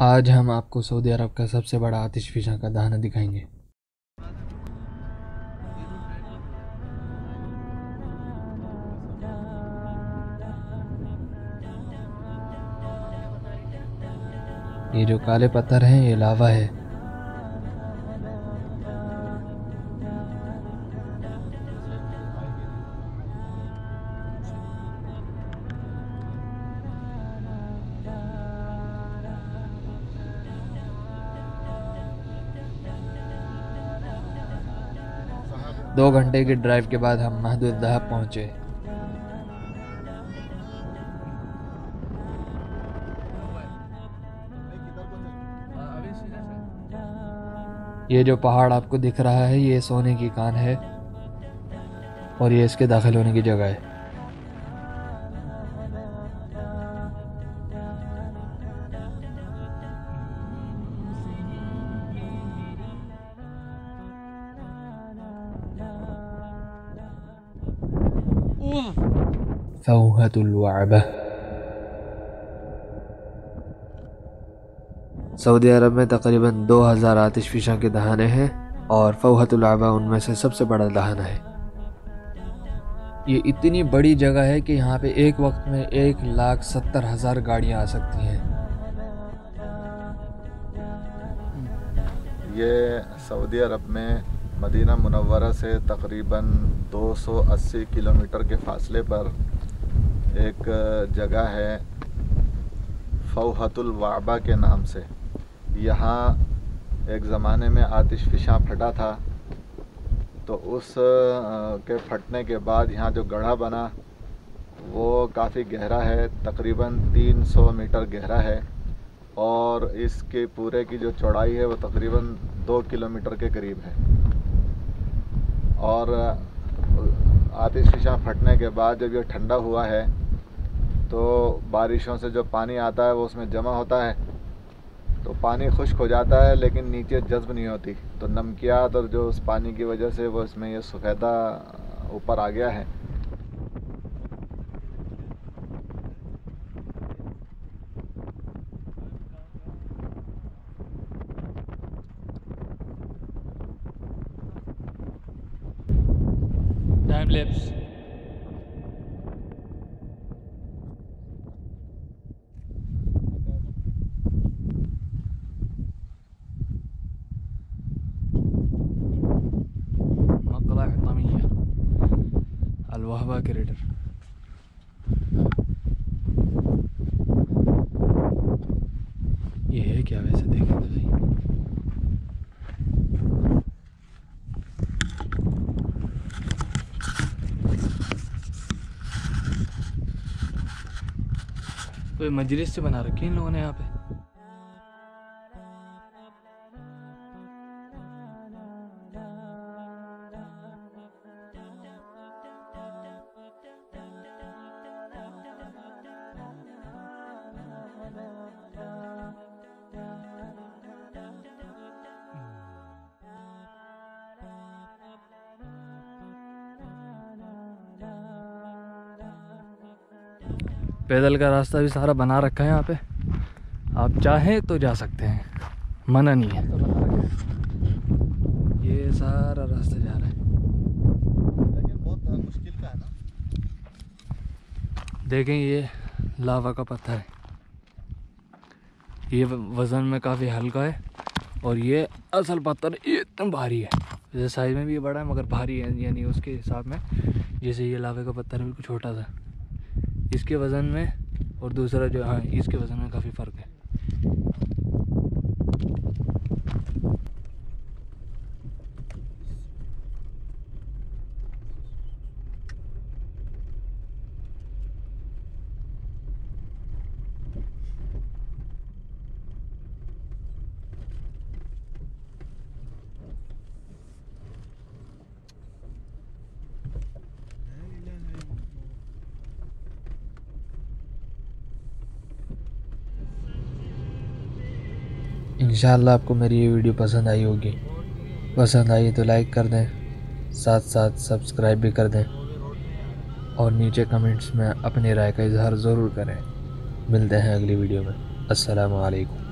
आज हम आपको सऊदी अरब का सबसे बड़ा आतिशफिशा का दहाना दिखाएंगे। ये जो काले पत्थर हैं ये लावा है। दो घंटे की ड्राइव के बाद हम महदुद दहब पहुंचे। ये जो पहाड़ आपको दिख रहा है ये सोने की कान है और ये इसके दाखिल होने की जगह है। फौहतुल वाबा। सऊदी अरब में तकरीबन 2000 आतिशफिशा के दहाने हैं और फौहतुल वाबा उनमें से सबसे बड़ा दहाना है। ये इतनी बड़ी जगह है कि यहाँ पे एक वक्त में 1,70,000 गाड़ियाँ आ सकती हैं। ये सऊदी अरब में मदीना मुनव्वरा से तकरीबन 280 किलोमीटर के फासले पर एक जगह है फौहतुल वाबा के नाम से। यहाँ एक ज़माने में आतिशफिशा फटा था, तो उस के फटने के बाद यहाँ जो गड्ढा बना वो काफ़ी गहरा है, तकरीबन 300 मीटर गहरा है और इसके पूरे की जो चौड़ाई है वो तकरीबन 2 किलोमीटर के करीब है। और आतिशफिशा फटने के बाद जब ये ठंडा हुआ है तो बारिशों से जो पानी आता है वो उसमें जमा होता है, तो पानी खुश्क हो जाता है लेकिन नीचे जज्ब नहीं होती, तो नमकियात और जो उस पानी की वजह से वो इसमें ये सफ़ेदा ऊपर आ गया है। Time lapse. मकला तमिया अल-वहबा क्रेटर। ये है क्या वैसे देखें तो सही। कोई मजलिस से बना रखी इन लोगों ने यहाँ पे। पैदल का रास्ता भी सारा बना रखा है यहाँ पे, आप चाहें तो जा सकते हैं, मना नहीं है। ये सारा रास्ता जा रहा है, लेकिन बहुत मुश्किल का है ना। देखें ये लावा का पत्थर है, ये वज़न में काफ़ी हल्का है और ये असल पत्थर ये इतना भारी है। जैसे साइज में भी ये बड़ा है मगर भारी है, यानी उसके हिसाब में जैसे ये लावे का पत्थर है बिल्कुल छोटा सा, इसके वज़न में और दूसरा जो हाँ इसके वज़न में काफ़ी फ़र्क है। इंशाअल्लाह आपको मेरी ये वीडियो पसंद आई होगी। पसंद आई तो लाइक कर दें, साथ साथ सब्सक्राइब भी कर दें और नीचे कमेंट्स में अपनी राय का इजहार ज़रूर करें। मिलते हैं अगली वीडियो में। अस्सलामु अलैकुम।